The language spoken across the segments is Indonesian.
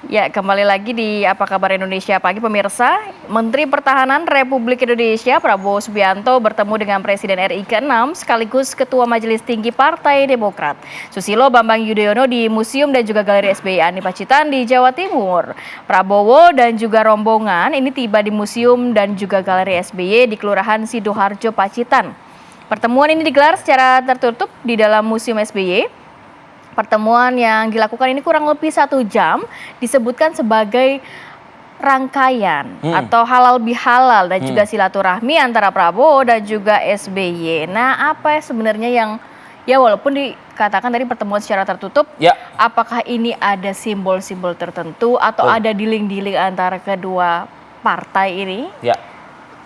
Ya, kembali lagi di Apa Kabar Indonesia Pagi pemirsa. Menteri Pertahanan Republik Indonesia Prabowo Subianto bertemu dengan Presiden RI ke-6 sekaligus Ketua Majelis Tinggi Partai Demokrat Susilo Bambang Yudhoyono di Museum dan juga Galeri SBY Ani Pacitan di Jawa Timur. Prabowo dan juga rombongan ini tiba di Museum dan juga Galeri SBY di Kelurahan Sidoarjo Pacitan. Pertemuan ini digelar secara tertutup di dalam Museum SBY. Pertemuan yang dilakukan ini kurang lebih 1 jam, disebutkan sebagai rangkaian atau halal bihalal dan juga silaturahmi antara Prabowo dan juga SBY. Nah, apa sebenarnya yang walaupun dikatakan tadi pertemuan secara tertutup, apakah ini ada simbol-simbol tertentu atau ada dealing-dealing antara kedua partai ini? Ya,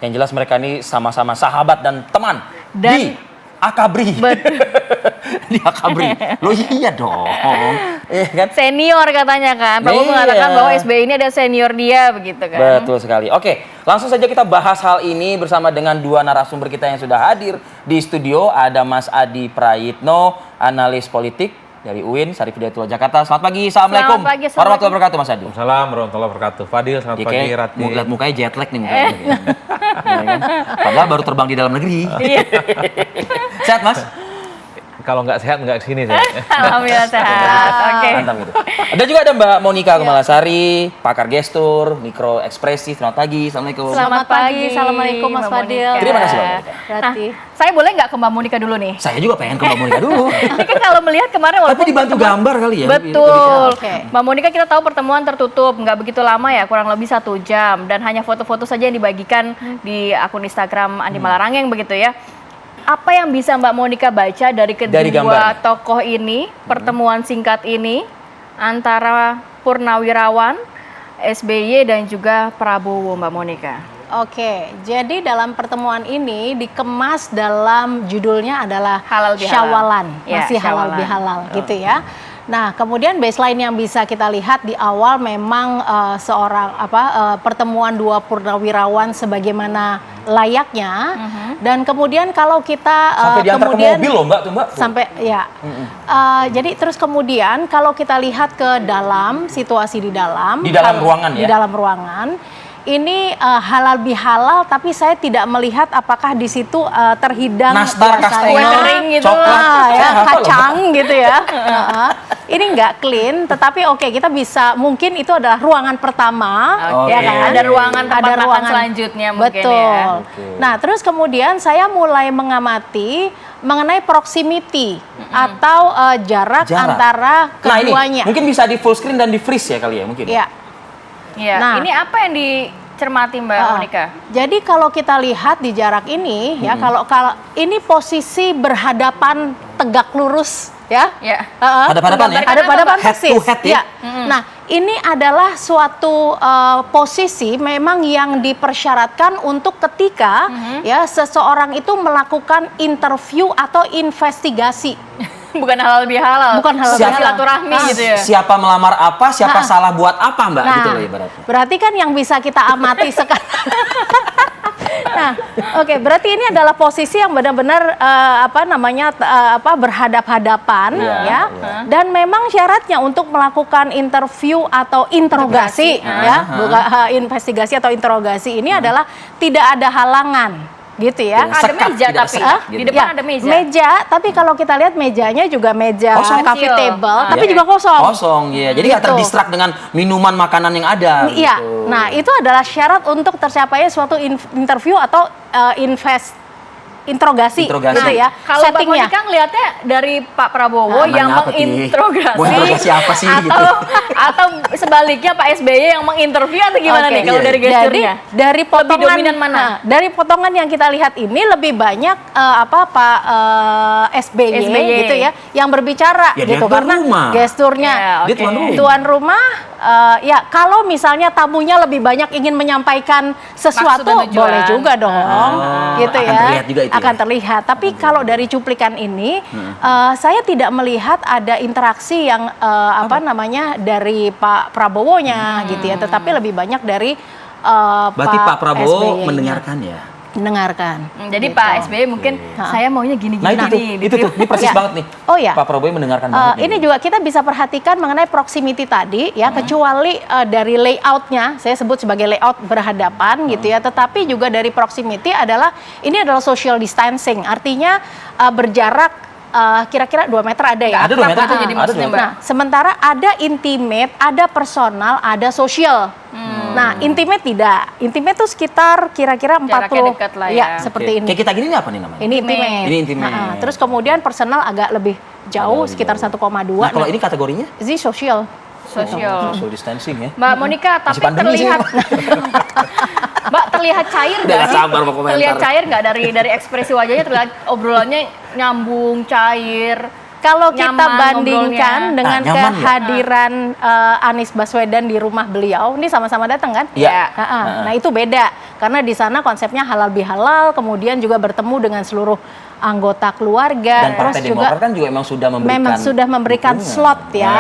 yang jelas mereka ini sama-sama sahabat dan teman di Akabri. Di Akabri. Loh iya dong. Kan? Senior katanya kan. Prabowo mengatakan bahwa SBY ini ada senior dia begitu kan. Betul sekali. Oke, langsung saja kita bahas hal ini bersama dengan 2 narasumber kita yang sudah hadir di studio. Ada Mas Adi Prayitno, analis politik dari UIN, Syarif Hidayatullah Jakarta. Selamat pagi, Assalamualaikum. Selamat pagi, warahmatullahi wabarakatuh, Mas Adi. Assalamualaikum warahmatullahi wabarakatuh. Fadil, selamat pagi, Rati. Lihat mukanya jet lag nih mukanya. Ya, kan? Padahal baru terbang di dalam negeri. Sehat, Mas? Kalau nggak sehat nggak kesini saya. Alhamdulillah sehat. Oke. Mantap gitu. Ada juga ada Mbak Monika Kemalasari, pakar gestur, mikro ekspresi. Selamat pagi, Assalamualaikum. Selamat pagi, Assalamualaikum Mas Fadil. Terima kasih Mbak Monika. Saya boleh nggak ke Mbak Monika dulu nih? Saya juga pengen ke Mbak Monika dulu. Ini kan kalau melihat kemarin tapi dibantu gambar kali ya. Betul. Mbak Monika kita tahu pertemuan tertutup, nggak begitu lama ya, kurang lebih 1 jam dan hanya foto-foto saja yang dibagikan di akun Instagram Andi Malarangeng begitu ya. Apa yang bisa Mbak Monika baca dari kedua tokoh ini, pertemuan singkat ini antara Purnawirawan, SBY dan juga Prabowo, Mbak Monika? Oke, jadi dalam pertemuan ini dikemas dalam judulnya adalah halal bihalal. Syawalan, Ya, masih halal bihalal gitu ya. Nah, kemudian baseline yang bisa kita lihat di awal memang pertemuan 2 purnawirawan sebagaimana layaknya. Dan kemudian kalau kita sampai diantar ke mobil loh Mbak tuh Mbak. Sampai ya. Jadi terus kemudian kalau kita lihat ke dalam situasi di dalam ruangan ya. Di dalam ruangan ini halal bihalal, tapi saya tidak melihat apakah di situ terhidang nastar, kastengel, gitu ya, kacang gitu ya. Ini nggak clean, tetapi oke, kita bisa, mungkin itu adalah ruangan pertama, ya kan? Ada ruangan tempat makan selanjutnya mungkin. Betul. Nah, terus kemudian saya mulai mengamati mengenai proximity atau jarak antara keduanya. Ini mungkin bisa di full screen dan di freeze ya kali ya mungkin. Ya. Ya, nah, ini apa yang dicermati Mbak Monika? Jadi kalau kita lihat di jarak ini ya, kalau ini posisi berhadapan tegak lurus ya. Hadapan-hadapan ya. Hadapan persis. Head to head ya. Nah, ini adalah suatu posisi memang yang dipersyaratkan untuk ketika ya seseorang itu melakukan interview atau investigasi. Bukan halal bihalal. Bukan halal bihalal. Silaturahmi gitu ya. Siapa melamar apa, siapa salah buat apa Mbak gitu loh ibaratnya. Berarti kan yang bisa kita amati sekarang. Nah, oke, berarti ini adalah posisi yang benar-benar berhadap-hadapan ya. Dan memang syaratnya untuk melakukan interview atau interogasi ya, bukan investigasi atau interogasi ini adalah tidak ada halangan. Gitu ya. Ada meja tapi di depan ada meja. Meja, tapi kalau kita lihat mejanya juga meja coffee table, tapi juga kosong. Kosong, iya. Jadi nggak terdistrak dengan minuman makanan yang ada. Iya. Gitu. Nah, itu adalah syarat untuk tercapainya suatu interview atau interogasi gitu ya. Kalau Mbak Monika ngelihatnya dari Pak Prabowo yang menginterogasi apa sih atau sebaliknya Pak SBY yang menginterview atau gimana nih kalau dari gesturnya? Dari potongan lebih dominan mana? Dari potongan yang kita lihat ini lebih banyak Pak SBY gitu ya yang berbicara gitu karena gesturnya tuan rumah ya kalau misalnya tamunya lebih banyak ingin menyampaikan sesuatu boleh juga dong gitu ya. Akan terlihat. Tapi kalau dari cuplikan ini, saya tidak melihat ada interaksi yang dari Pak Prabowo-nya gitu ya. Tetapi lebih banyak dari berarti Pak Prabowo SBY-nya. mendengarkan ya. Mendengarkan. Jadi Pak SBY mungkin saya maunya gini-gini. Nah itu tuh, ini persis banget nih. Oh ya. Pak Prabowo mendengarkan banget. Ini juga kita bisa perhatikan mengenai proximity tadi ya, kecuali dari layoutnya, saya sebut sebagai layout berhadapan gitu ya, tetapi juga dari proximity ini adalah social distancing, artinya berjarak kira-kira 2 meter ada ya. Ada 2 meter tuh jadi maksudnya, Mbak. Nah, sementara ada intimate, ada personal, ada social. Nah, intimate tidak. Intimate tuh sekitar kira-kira 40. Jaraknya dekat lah ya. Seperti ini. Kayak kita gini apa nih namanya? Ini intimate. Ini intimate. Nah, terus kemudian personal agak lebih jauh, Agak lebih sekitar jauh. 1,2. Nah, kalau ini kategorinya? Ini social. Sosial. Social distancing ya. Mbak Monica, tapi pandemi sih, terlihat Mbak terlihat cair Udah nggak nggak sih? sabar mau komentar. Terlihat cair nggak dari ekspresi wajahnya, terlihat obrolannya nyambung, cair. Kalau kita Nyaman bandingkan ngobrolnya. dengan Nyaman ya? kehadiran Anies Baswedan di rumah beliau, ini sama-sama datang kan? Iya. Nah itu beda, karena di sana konsepnya halal bihalal, kemudian juga bertemu dengan seluruh anggota keluarga. Dan Partai Demokrat kan juga memang sudah memberikan dukungan. Slot ya.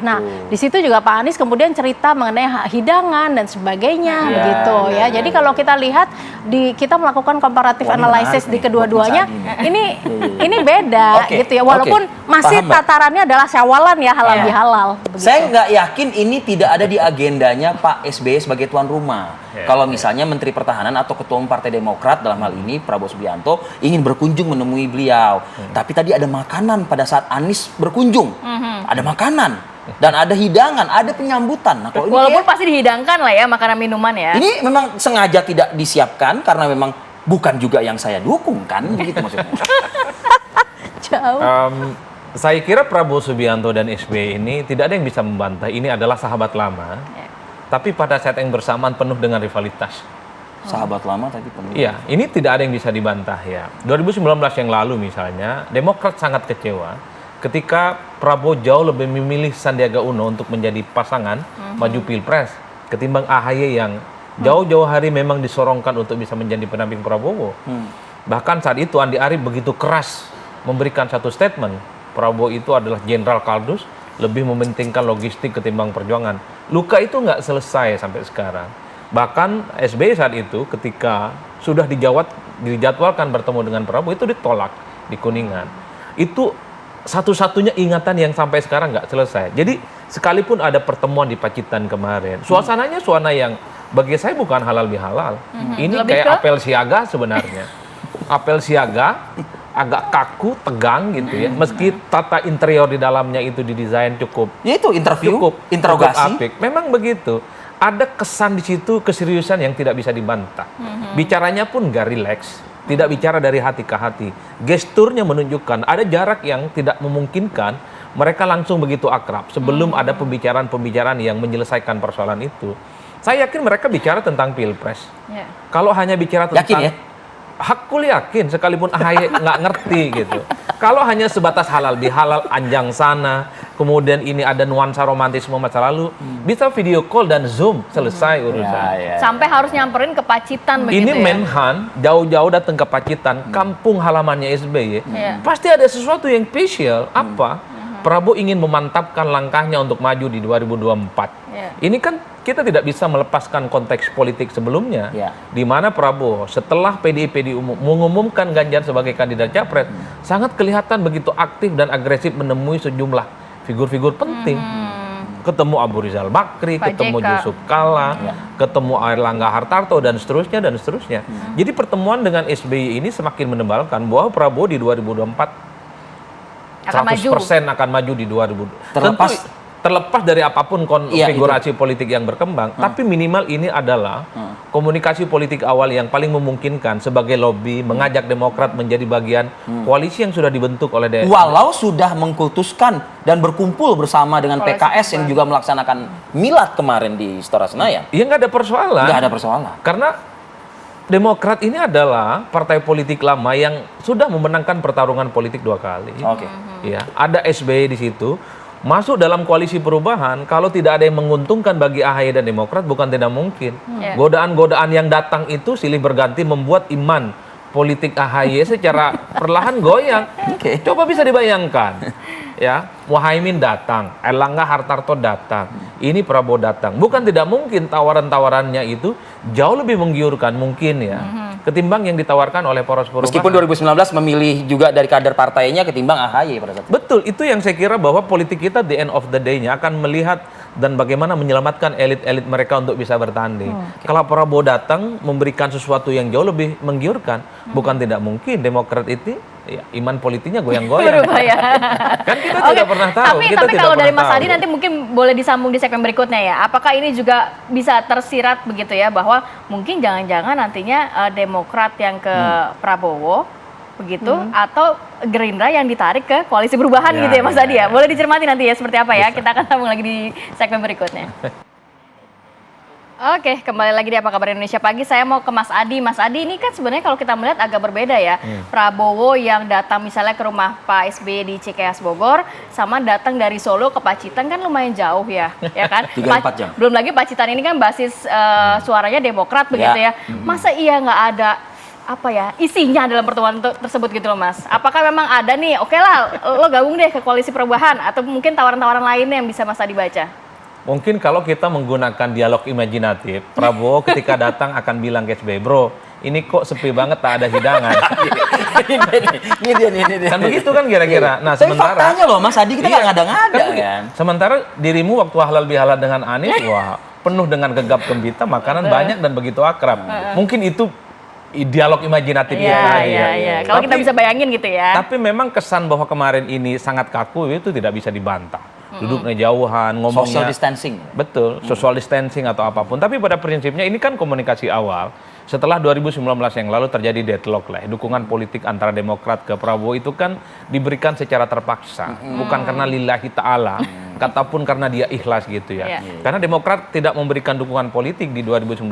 Nah, itu. di situ juga Pak Anies kemudian cerita mengenai hidangan dan sebagainya begitu ya. Jadi kalau kita lihat kita melakukan comparative analysis di kedua-duanya, ini beda gitu ya. Walaupun masih paham, Mbak. tatarannya adalah syawalan ya, halal bihalal. begitu. Saya nggak yakin ini tidak ada di agendanya Pak SBY sebagai tuan rumah. Kalau misalnya Menteri Pertahanan atau Ketua Umum Partai Demokrat dalam hal ini Prabowo Subianto ingin berkunjung menemui beliau. Tapi tadi ada makanan pada saat Anies berkunjung. Ada makanan dan ada hidangan, ada penyambutan. Nah, kalau ini Walaupun pasti dihidangkan lah ya makanan minuman ya. ini memang sengaja tidak disiapkan karena memang bukan juga yang saya dukung kan, gitu maksudnya. Jauh. Saya kira Prabowo Subianto dan SBY ini tidak ada yang bisa membantah. Ini adalah sahabat lama, tapi pada saat yang bersamaan penuh dengan rivalitas. Sahabat lama tapi penuh. Iya, ini tidak ada yang bisa dibantah ya. 2019 yang lalu misalnya, Demokrat sangat kecewa ketika Prabowo jauh lebih memilih Sandiaga Uno untuk menjadi pasangan maju Pilpres ketimbang AHY yang jauh-jauh hari memang disorongkan untuk bisa menjadi pendamping Prabowo. Bahkan saat itu Andi Arief begitu keras memberikan satu statement, Prabowo itu adalah Jenderal Kardus, lebih mementingkan logistik ketimbang perjuangan. Luka itu nggak selesai sampai sekarang. Bahkan SBY saat itu ketika sudah dijadwalkan bertemu dengan Prabowo itu ditolak di Kuningan. Itu satu-satunya ingatan yang sampai sekarang nggak selesai. Jadi sekalipun ada pertemuan di Pacitan kemarin, suasananya suasana yang bagi saya bukan halal bihalal. Ini Lebih kayak ke? apel siaga sebenarnya. Apel siaga agak kaku, tegang gitu ya. Meski tata interior di dalamnya itu didesain cukup Ya itu interview, interogasi. apik. Memang begitu. Ada kesan di situ keseriusan yang tidak bisa dibantah. Bicaranya pun gak rileks, tidak bicara dari hati ke hati. Gesturnya menunjukkan ada jarak yang tidak memungkinkan mereka langsung begitu akrab sebelum ada pembicaraan-pembicaraan yang menyelesaikan persoalan itu. Saya yakin mereka bicara tentang Pilpres. Kalau hanya bicara tentang Yakin ya? Hakul yakin, sekalipun AHY nggak ngerti gitu. Kalau hanya sebatas halal bihalal, anjang sana, kemudian ini ada nuansa romantisme masa lalu, bisa video call dan Zoom, selesai urusan. Sampai harus nyamperin ke Pacitan begitu Ini ya. Menhan jauh-jauh datang ke Pacitan, kampung halamannya SBY. Pasti ada sesuatu yang spesial. Apa? Prabowo ingin memantapkan langkahnya untuk maju di 2024. Ini kan kita tidak bisa melepaskan konteks politik sebelumnya, di mana Prabowo setelah PDIP mengumumkan Ganjar sebagai kandidat capres, sangat kelihatan begitu aktif dan agresif menemui sejumlah figur-figur penting. Ketemu Abu Rizal Bakri, Pak ketemu JK. Yusuf Kalla, ketemu Airlangga Hartarto dan seterusnya dan seterusnya. Jadi pertemuan dengan SBY ini semakin menebalkan bahwa Prabowo di 2024 Akan 100% akan maju di 2024. Terlepas dari apapun konfigurasi politik yang berkembang, tapi minimal ini adalah komunikasi politik awal yang paling memungkinkan sebagai lobby mengajak Demokrat menjadi bagian koalisi yang sudah dibentuk oleh DPR. Walau sudah mengkultuskan dan berkumpul bersama dengan PKS yang juga melaksanakan milad kemarin di Istora Senayan. Ya nggak ada persoalan. Nggak ada persoalan. Karena Demokrat ini adalah partai politik lama yang sudah memenangkan pertarungan politik 2 kali. Oke. Ya, ada SBY di situ. Masuk dalam koalisi perubahan, kalau tidak ada yang menguntungkan bagi AHY dan Demokrat bukan tidak mungkin. Godaan-godaan yang datang itu silih berganti membuat iman politik AHY secara perlahan goyang. Coba bisa dibayangkan. Ya, Muhaimin datang, Airlangga Hartarto datang, ini Prabowo datang. Bukan tidak mungkin tawaran-tawarannya itu jauh lebih menggiurkan mungkin ya. ketimbang yang ditawarkan oleh poros perubahan. Meskipun 2019 memilih juga dari kader partainya ketimbang AHY pada saat itu. Betul, itu yang saya kira bahwa politik kita the end of the day-nya akan melihat dan bagaimana menyelamatkan elit-elit mereka untuk bisa bertanding. Kalau Prabowo datang memberikan sesuatu yang jauh lebih menggiurkan, bukan tidak mungkin Demokrat itu ya, iman politiknya goyang-goyang. Berubah ya. Kan kita tidak pernah tahu. Tapi kalau dari Mas Adi nanti mungkin boleh disambung di segmen berikutnya ya. Apakah ini juga bisa tersirat begitu ya bahwa mungkin jangan-jangan nantinya Demokrat yang ke Prabowo begitu atau Gerindra yang ditarik ke koalisi perubahan gitu ya Mas Adi ya. Boleh dicermati nanti ya seperti apa ya. Kita akan sambung lagi di segmen berikutnya. Oke, kembali lagi di Apa Kabar Indonesia Pagi. Saya mau ke Mas Adi. Mas Adi, ini kan sebenarnya kalau kita melihat agak berbeda ya. Prabowo yang datang misalnya ke rumah Pak SBY di Cikeas Bogor, sama datang dari Solo ke Pacitan kan lumayan jauh ya, ya kan? 3-4 jam. Belum lagi Pacitan ini kan basis suaranya Demokrat begitu ya. Masa iya nggak ada apa ya isinya dalam pertemuan tersebut gitu loh Mas? Apakah memang ada nih, oke lah lo gabung deh ke koalisi perubahan atau mungkin tawaran-tawaran lainnya yang bisa Mas Adi baca? Mungkin kalau kita menggunakan dialog imajinatif, Prabowo ketika datang akan bilang ke SBY, bro, ini kok sepi banget tak ada hidangan. Ini dia. Kan begitu kan kira-kira. Nah, Tapi sementara faktanya loh Mas Adi kita nggak ngada-ngada kan. Sementara dirimu waktu halal bihalal dengan Anies, wah penuh dengan gegap gembita, makanan banyak dan begitu akrab. Mungkin itu dialog imajinatif Iya. Kalau kita bisa bayangin gitu ya. Tapi memang kesan bahwa kemarin ini sangat kaku itu tidak bisa dibantah. Duduknya jauhan, ngomongnya Social distancing. betul, social distancing atau apapun. Tapi pada prinsipnya ini kan komunikasi awal. Setelah 2019 yang lalu terjadi deadlock lah, dukungan politik antara Demokrat ke Prabowo itu kan diberikan secara terpaksa, bukan karena lillahi ta'ala, ataupun karena dia ikhlas gitu ya. Karena Demokrat tidak memberikan dukungan politik di 2019,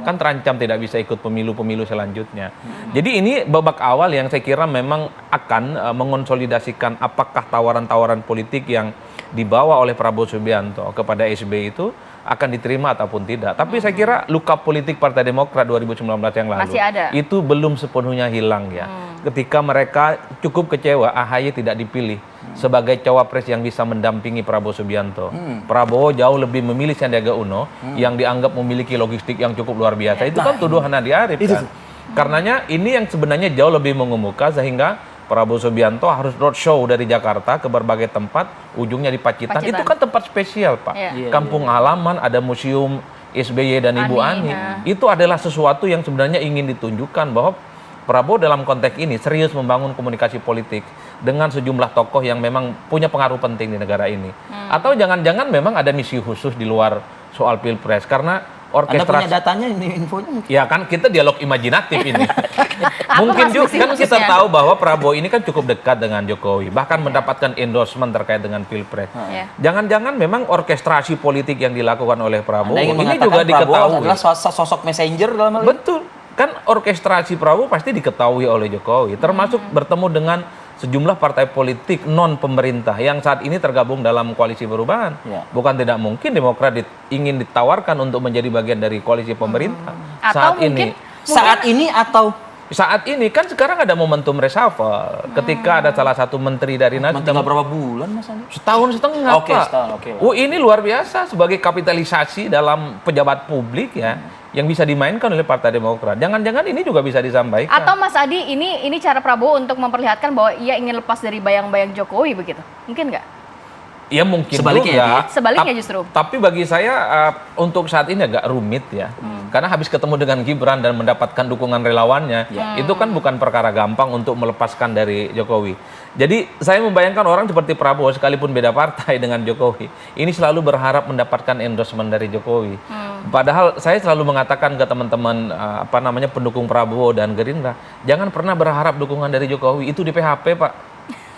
kan terancam tidak bisa ikut pemilu-pemilu selanjutnya. Jadi ini babak awal yang saya kira memang akan mengonsolidasikan apakah tawaran-tawaran politik yang dibawa oleh Prabowo Subianto kepada SBY itu akan diterima ataupun tidak. Tapi saya kira luka politik Partai Demokrat 2019 yang lalu masih ada. Itu belum sepenuhnya hilang ya. Ketika mereka cukup kecewa AHY tidak dipilih sebagai cawapres yang bisa mendampingi Prabowo Subianto. Prabowo jauh lebih memilih Sandiaga Uno yang dianggap memiliki logistik yang cukup luar biasa. Itu kan tuduhan Andi Arief kan. Karenanya ini yang sebenarnya jauh lebih mengemuka sehingga Prabowo Subianto harus roadshow dari Jakarta ke berbagai tempat, ujungnya di Pacitan. Itu kan tempat spesial, Pak. Kampung halaman, ada museum SBY dan Ibu Ani. Itu adalah sesuatu yang sebenarnya ingin ditunjukkan bahwa Prabowo dalam konteks ini serius membangun komunikasi politik dengan sejumlah tokoh yang memang punya pengaruh penting di negara ini. Atau jangan-jangan memang ada misi khusus di luar soal Pilpres, karena orkestrasi. Anda punya datanya, ini infonya mungkin. Ya kan, kita dialog imajinatif ini. Mungkin juga kan kita tahu bahwa Prabowo ini kan cukup dekat dengan Jokowi, bahkan mendapatkan endorsement terkait dengan Pilpres. Jangan-jangan memang orkestrasi politik yang dilakukan oleh Prabowo ini juga diketahui. Adalah sosok messenger dalam hal ini. Betul. Kan orkestrasi Prabowo pasti diketahui oleh Jokowi, termasuk bertemu dengan sejumlah partai politik non pemerintah yang saat ini tergabung dalam koalisi perubahan. Bukan tidak mungkin Demokrat ingin ditawarkan untuk menjadi bagian dari koalisi pemerintah saat ini kan sekarang ada momentum reshuffle ketika ada salah satu menteri dari Nasdem. Tinggal berapa bulan Mas Andi? Setahun setengah, Pak. Ini luar biasa sebagai kapitalisasi dalam pejabat publik ya yang bisa dimainkan oleh Partai Demokrat. Jangan-jangan ini juga bisa disampaikan. Atau Mas Adi ini cara Prabowo untuk memperlihatkan bahwa ia ingin lepas dari bayang-bayang Jokowi begitu. Mungkin nggak? Ya mungkin sebaliknya, juga. Sebaliknya justru. Tapi bagi saya untuk saat ini agak rumit ya. Karena habis ketemu dengan Gibran dan mendapatkan dukungan relawannya, itu kan bukan perkara gampang untuk melepaskan dari Jokowi. Jadi saya membayangkan orang seperti Prabowo sekalipun beda partai dengan Jokowi, ini selalu berharap mendapatkan endorsement dari Jokowi. Padahal saya selalu mengatakan ke teman-teman pendukung Prabowo dan Gerindra, jangan pernah berharap dukungan dari Jokowi, itu di PHP, Pak.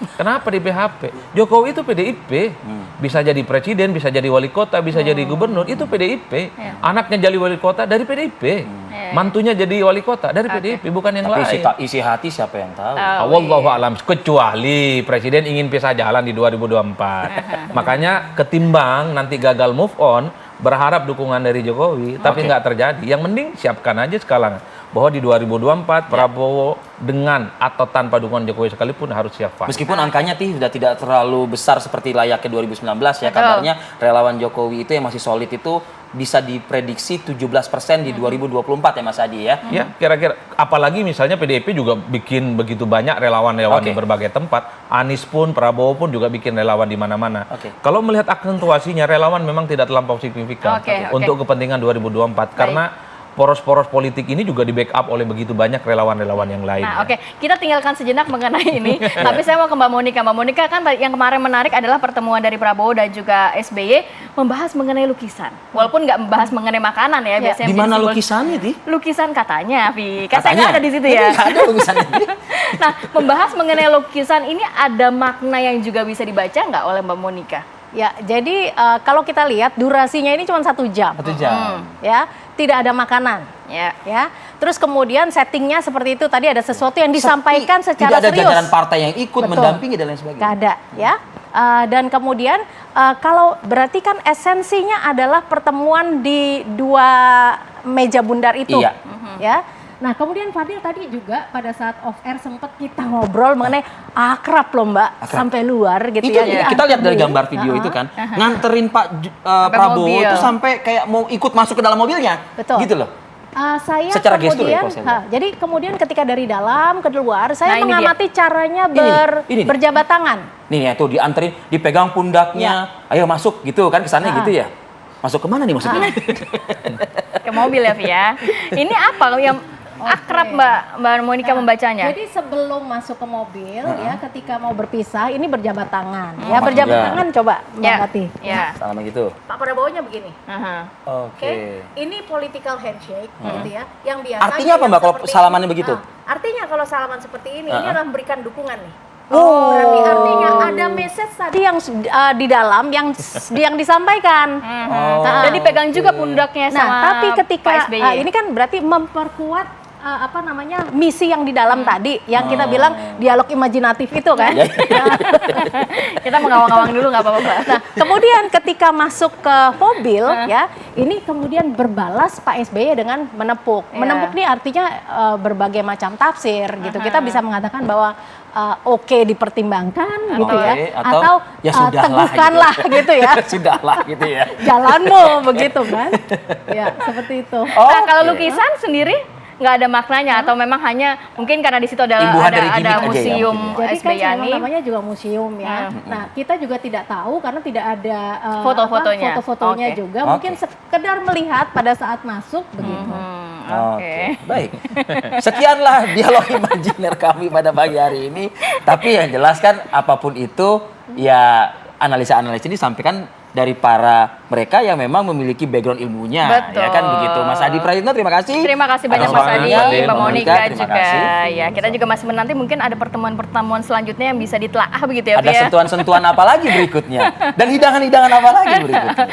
Kenapa di PHP? Jokowi itu PDIP, bisa jadi presiden, bisa jadi wali kota, bisa jadi gubernur, itu PDIP. Anaknya jadi wali kota dari PDIP, mantunya jadi wali kota dari PDIP, bukan yang lain. Tapi isi hati siapa yang tahu? Wallahu a'lam, kecuali presiden ingin pisah jalan di 2024. Makanya ketimbang nanti gagal move on, berharap dukungan dari Jokowi, tapi nggak terjadi. Yang mending siapkan aja sekarang bahwa di 2024 Prabowo dengan atau tanpa dukungan Jokowi sekalipun harus siap fight. Meskipun angkanya sudah tidak terlalu besar seperti layaknya 2019 ya, kabarnya relawan Jokowi itu yang masih solid itu bisa diprediksi 17% di 2024 ya Mas Adi ya. Ya, kira-kira apalagi misalnya PDIP juga bikin begitu banyak relawan-relawan di berbagai tempat. Anies pun, Prabowo pun juga bikin relawan di mana-mana. Kalau melihat aksentuasinya relawan memang tidak terlampau signifikan untuk kepentingan 2024 karena poros-poros politik ini juga di backup oleh begitu banyak relawan-relawan yang lain. Nah, kita tinggalkan sejenak mengenai ini. Tapi saya mau ke Mbak Monika. Mbak Monika kan yang kemarin menarik adalah pertemuan dari Prabowo dan juga SBY membahas mengenai lukisan. Walaupun nggak membahas mengenai makanan ya, biasanya. Di mana lukisannya, Ti? Lukisan katanya, Vi. Katanya ada di situ ya. Ada lukisannya. Nah, membahas mengenai lukisan ini ada makna yang juga bisa dibaca nggak oleh Mbak Monika? Ya, jadi kalau kita lihat durasinya ini cuma 1 jam. 1 jam. Ya, tidak ada makanan. Ya. Terus kemudian settingnya seperti itu, tadi ada sesuatu yang disampaikan secara serius. Tidak ada jajaran partai yang ikut mendampingi dan lain sebagainya. Gak ada, ya. Dan kemudian kalau berarti kan esensinya adalah pertemuan di 2 meja bundar itu. Iya. Ya. Nah, kemudian Fadil tadi juga pada saat off air sempat kita ngobrol mengenai akrab loh Mbak, sampai luar gitu itu ya. Kita lihat dari gambar video itu kan, nganterin Pak Prabowo itu sampai kayak mau ikut masuk ke dalam mobilnya. Betul. Gitu loh. Saya secara kemudian, jadi kemudian ketika dari dalam ke luar, saya mengamati caranya berjabat tangan. Nih ya tuh dianterin, dipegang pundaknya, ayo masuk gitu kan kesannya gitu ya. Masuk kemana nih maksudnya? Ke mobil ya, Via. Ini apa yang akrab Mbak Monika membacanya? Jadi sebelum masuk ke mobil ya, ketika mau berpisah ini berjabat tangan. Ya berjabat tangan coba Mbak Tati. Ya. Sama gitu. Pak Prabowo-nya begini. Oke. Ini political handshake gitu ya, yang biasa. Artinya apa Mbak kalau salamannya begitu? Artinya kalau salaman seperti ini adalah memberikan dukungan nih. Berarti artinya ada message tadi yang di dalam yang disampaikan. Dan dipegang juga pundaknya sama tapi ketika Pak SBY. ini kan berarti memperkuat misi yang di dalam tadi yang kita bilang dialog imajinatif itu kan. Kita mengawang-awang dulu nggak apa-apa. Nah, kemudian ketika masuk ke mobil ya, ini kemudian berbalas Pak SBY dengan menepuk. Menepuk ini artinya berbagai macam tafsir gitu. Kita bisa mengatakan bahwa oke dipertimbangkan gitu ya, atau ya teguhkanlah gitu ya. Sudahlah gitu ya. Jalanmu begitu kan. Ya, seperti itu. Nah, kalau lukisan sendiri nggak ada maknanya atau memang hanya mungkin karena di situ ada museum jadi SBY kan namanya juga museum ya. Nah, kita juga tidak tahu karena tidak ada foto-fotonya juga. Mungkin sekedar melihat pada saat masuk begitu. Oke, baik. Sekianlah dialog imajiner kami pada pagi hari ini. Tapi yang jelas kan apapun itu ya analisa-analisa ini disampaikan dari para mereka yang memang memiliki background ilmunya. Betul. Ya kan begitu. Mas Adi Prayitno, terima kasih. Terima kasih banyak Mas Adi, Mbak Monika juga. Kasih. Ya, kita juga masih menanti mungkin ada pertemuan-pertemuan selanjutnya yang bisa ditelaah begitu ya, Ada sentuhan-sentuhan apa lagi berikutnya? Dan hidangan-hidangan apa lagi berikutnya?